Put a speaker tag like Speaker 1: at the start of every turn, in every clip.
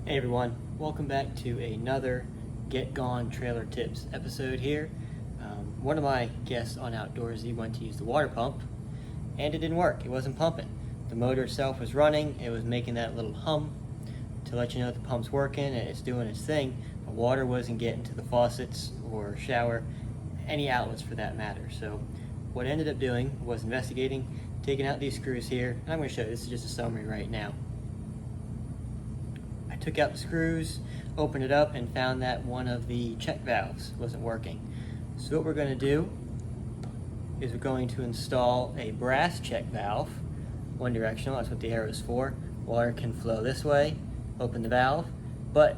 Speaker 1: Hey everyone, welcome back to another Get Gone Trailer Tips episode here. One of my guests on Outdoorsy went to use the water pump and it didn't work. It wasn't pumping. The motor itself was running. It was making that little hum to let you know that the pump's working and it's doing its thing. But water wasn't getting to the faucets or shower, any outlets for that matter. So what I ended up doing was investigating, taking out these screws here, and I'm going to show you. This is just a summary right now. Took out the screws, opened it up, and found that one of the check valves wasn't working. So what we're going to do is we're going to install a brass check valve, one directional, that's what the arrow is for. Water can flow this way, open the valve, but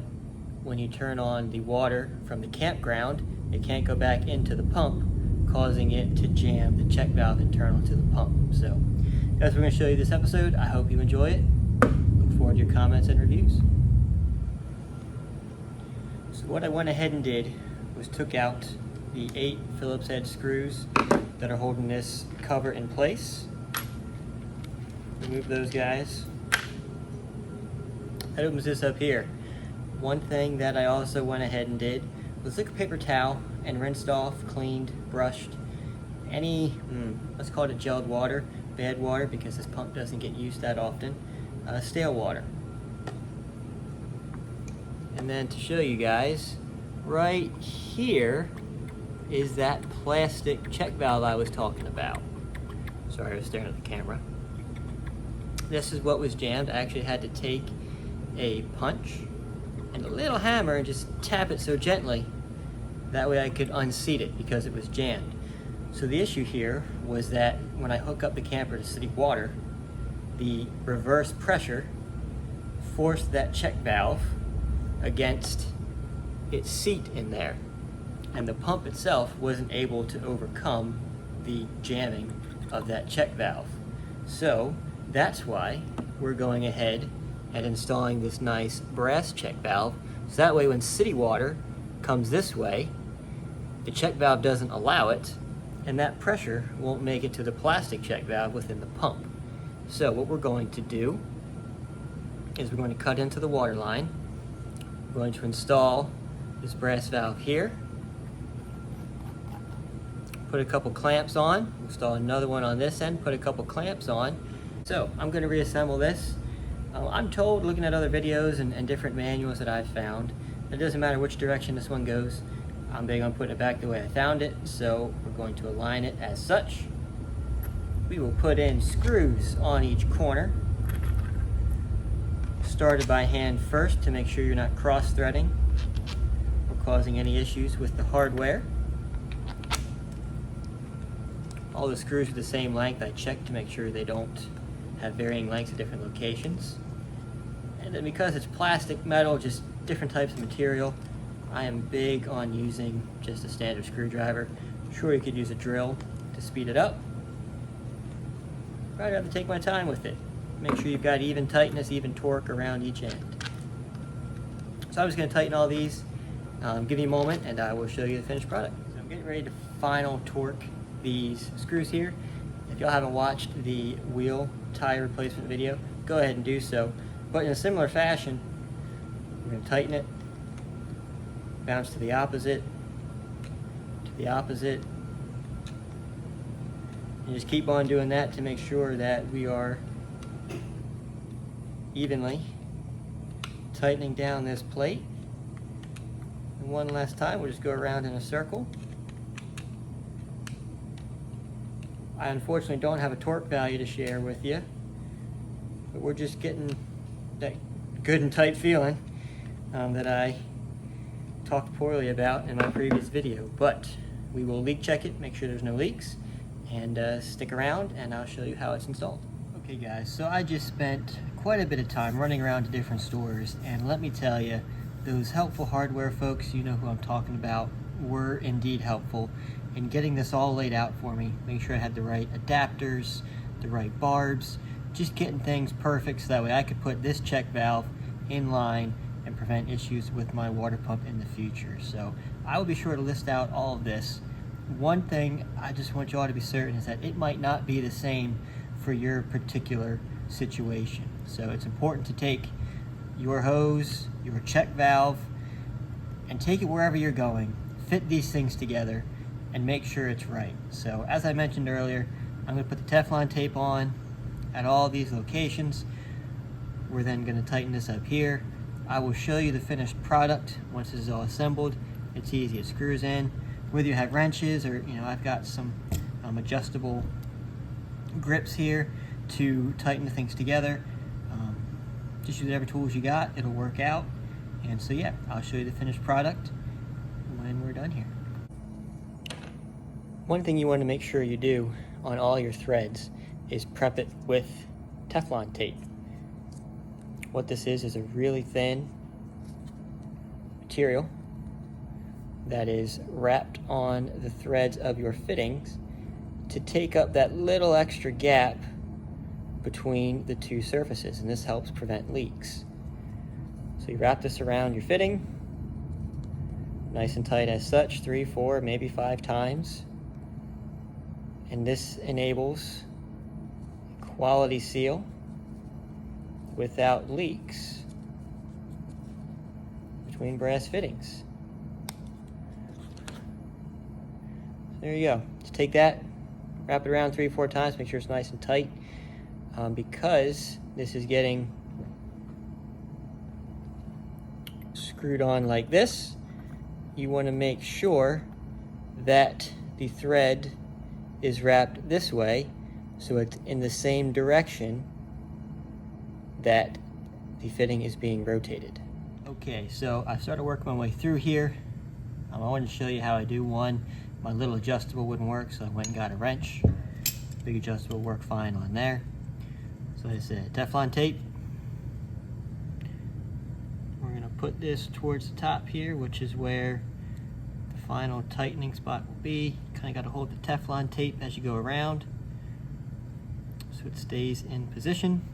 Speaker 1: when you turn on the water from the campground, it can't go back into the pump, causing it to jam the check valve internal to the pump. So that's what we're going to show you this episode. I hope you enjoy it. Look forward to your comments and reviews. So what I went ahead and did was took out the 8 Phillips head screws that are holding this cover in place. Remove those guys. That opens this up here. One thing that I also went ahead and did was took a paper towel and rinsed off, cleaned, brushed any, let's call it gelled water, bad water, because this pump doesn't get used that often, stale water. And then to show you guys, right here is that plastic check valve I was talking about. Sorry, I was staring at the camera. This is what was jammed. I actually had to take a punch and a little hammer and just tap it so gently. That way I could unseat it because it was jammed. So the issue here was that when I hook up the camper to city water, the reverse pressure forced that check valve against its seat in there, and the pump itself wasn't able to overcome the jamming of that check valve. So that's why we're going ahead and installing this nice brass check valve, so that way when city water comes this way, the check valve doesn't allow it, and that pressure won't make it to the plastic check valve within the pump. So what we're going to do is we're going to cut into the water line. We're going to install this brass valve here, put a couple clamps on, install another one on this end, put a couple clamps on. So I'm going to reassemble this. I'm told, looking at other videos and different manuals that I've found, it doesn't matter which direction this one goes. I'm big on putting it back the way I found it, so we're going to align it as such. We will put in screws on each corner. Started by hand first to make sure you're not cross-threading or causing any issues with the hardware. All the screws are the same length. I checked to make sure they don't have varying lengths at different locations. And then because it's plastic, metal, just different types of material, I am big on using just a standard screwdriver. Sure, you could use a drill to speed it up, but I'd have to take my time with it. Make sure you've got even tightness, even torque around each end. So I'm just going to tighten all these. Give me a moment and I will show you the finished product. So I'm getting ready to final torque these screws here. If y'all haven't watched the wheel tire replacement video, go ahead and do so. But in a similar fashion, we're going to tighten it, bounce to the opposite, and just keep on doing that to make sure that we are evenly tightening down this plate. And one last time, we'll just go around in a circle. I unfortunately don't have a torque value to share with you, but we're just getting that good and tight feeling that I talked poorly about in my previous video. But we will leak check it, make sure there's no leaks, and stick around and I'll show you how it's installed. Okay guys, so I just spent quite a bit of time running around to different stores, and let me tell you, those helpful hardware folks, you know who I'm talking about, were indeed helpful in getting this all laid out for me. Make sure I had the right adapters, the right barbs, just getting things perfect so that way I could put this check valve in line and prevent issues with my water pump in the future. So I will be sure to list out all of this. One thing I just want you all to be certain is that it might not be the same for your particular situation. So it's important to take your hose, your check valve, and take it wherever you're going. Fit these things together and make sure it's right. So as I mentioned earlier, I'm going to put the Teflon tape on at all these locations. We're then going to tighten this up here. I will show you the finished product once this is all assembled. It's easy, it screws in. Whether you have wrenches or, I've got some adjustable grips here to tighten the things together. Just use whatever tools you got, it'll work out. And so yeah, I'll show you the finished product when we're done here. One thing you want to make sure you do on all your threads is prep it with Teflon tape. What this is a really thin material that is wrapped on the threads of your fittings to take up that little extra gap between the two surfaces, and this helps prevent leaks. So you wrap this around your fitting, nice and tight as such, 3, 4, maybe 5 times. And this enables quality seal without leaks between brass fittings. There you go. Just take that, wrap it around 3 or 4 times, make sure it's nice and tight. Because this is getting screwed on like this, you want to make sure that the thread is wrapped this way so it's in the same direction that the fitting is being rotated. Okay, so I started working my way through here. I wanted to show you how I do one. My little adjustable wouldn't work, so I went and got a wrench. Big adjustable worked fine on there. So I said Teflon tape. We're going to put this towards the top here, which is where the final tightening spot will be. Kind of got to hold the Teflon tape as you go around so it stays in position.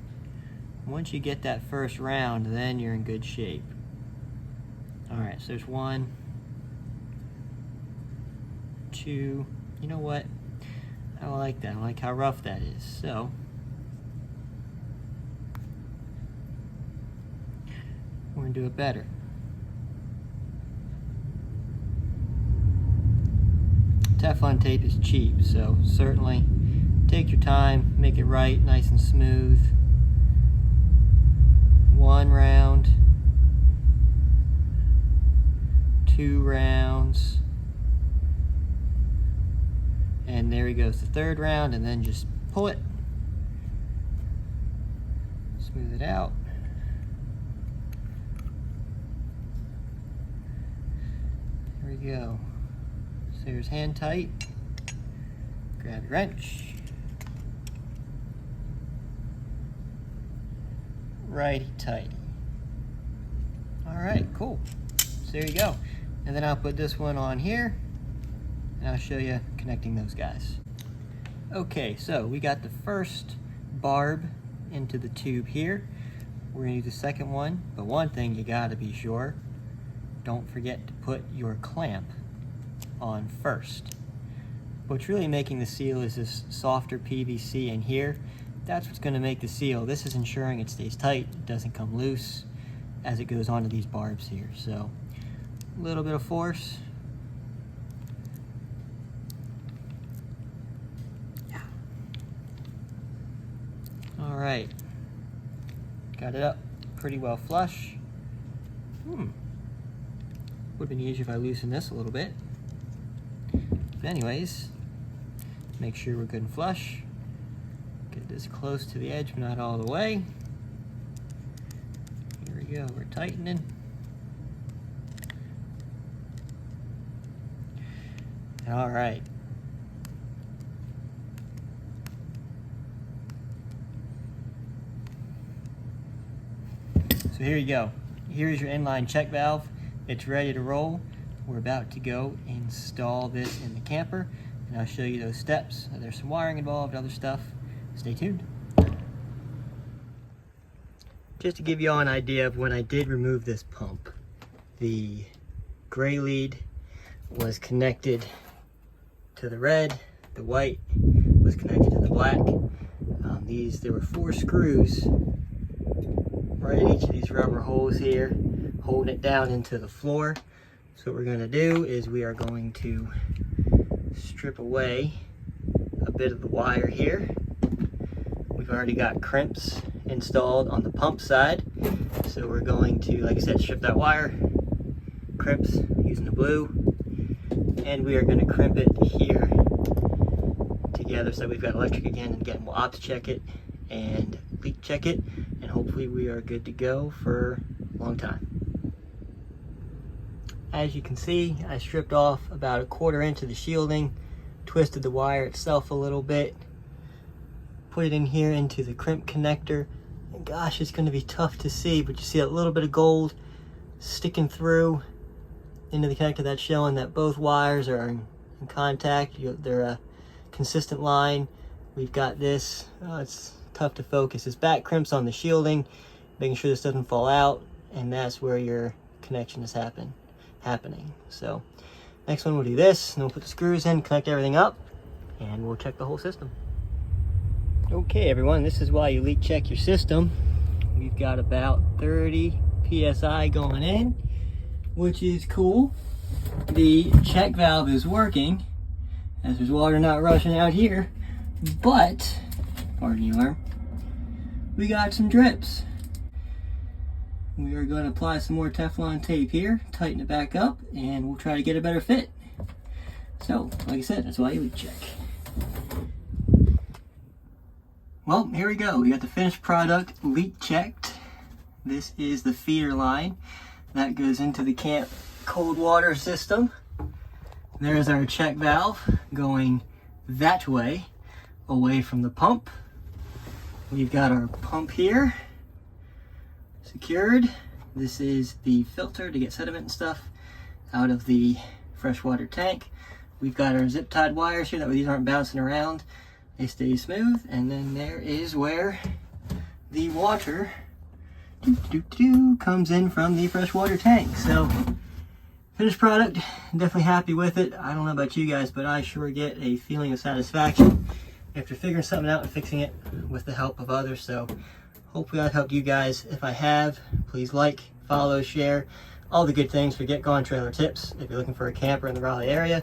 Speaker 1: Once you get that first round, then you're in good shape. Alright, so there's 1, 2. You know what? I don't like that. I don't like how rough that is. So we're going to do it better. Teflon tape is cheap, so certainly take your time, make it right, nice and smooth. 1 round, 2 rounds, and there he goes, the 3rd round, and then just pull it, smooth it out. There we go. So here's hand tight. Grab your wrench. Righty tighty. Alright, cool. So there you go. And then I'll put this one on here and I'll show you connecting those guys. Okay, so we got the first barb into the tube here. We're going to use the second one, but one thing you got to be sure, don't forget to put your clamp on first. What's really making the seal is this softer PVC in here. That's what's going to make the seal. This is ensuring it stays tight, it doesn't come loose as it goes onto these barbs here. So a little bit of force. Yeah. All right, got it up pretty well flush. Would have been easier if I loosened this a little bit. But anyways, make sure we're good and flush. Get this close to the edge, but not all the way. Here we go, we're tightening. All right. So here you go. Here's your inline check valve. It's ready to roll. We're about to go install this in the camper, and I'll show you those steps. There's some wiring involved, other stuff. Stay tuned. Just to give you all an idea of when I did remove this pump, the gray lead was connected to the red, the white was connected to the black. There were 4 screws right at each of these rubber holes here, holding it down into the floor. So what we're going to do is we are going to strip away a bit of the wire here. We've already got crimps installed on the pump side, so we're going to, like I said, strip that wire, crimps using the blue, and we are going to crimp it here together so we've got electric again, and again we'll ops check it and leak check it, and hopefully we are good to go for a long time. As you can see, I stripped off about 1/4 inch of the shielding, twisted the wire itself a little bit, put it in here into the crimp connector, and gosh, it's going to be tough to see, but you see a little bit of gold sticking through into the connector. That's showing that both wires are in contact. They're a consistent line. We've got this, it's tough to focus, it's back crimps on the shielding, making sure this doesn't fall out, and that's where your connection is happening. So next one we'll do this, and then we'll put the screws in, connect everything up, and we'll check the whole system. Okay everyone, this is why you leak check your system. We've got about 30 PSI going in, which is cool. The check valve is working, as there's water not rushing out here, but, pardon the alarm, we got some drips. We are going to apply some more Teflon tape here, tighten it back up, and we'll try to get a better fit. So, like I said, that's why you leak check. Well, here we go. We got the finished product leak checked. This is the feeder line that goes into the camp cold water system. There's our check valve going that way, away from the pump. We've got our pump here secured. This is the filter to get sediment and stuff out of the freshwater tank. We've got our zip tied wires here, that way these aren't bouncing around. They stay smooth, and then there is where the water comes in from the freshwater tank. So, finished product, definitely happy with it. I don't know about you guys, but I sure get a feeling of satisfaction after figuring something out and fixing it with the help of others. So, hopefully I've helped you guys. If I have, please like, follow, share, all the good things for Get Gone Trailer Tips. If you're looking for a camper in the Raleigh area,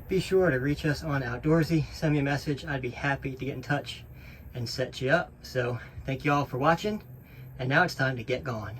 Speaker 1: be sure to reach us on Outdoorsy, send me a message. I'd be happy to get in touch and set you up. So thank you all for watching, and now it's time to get gone.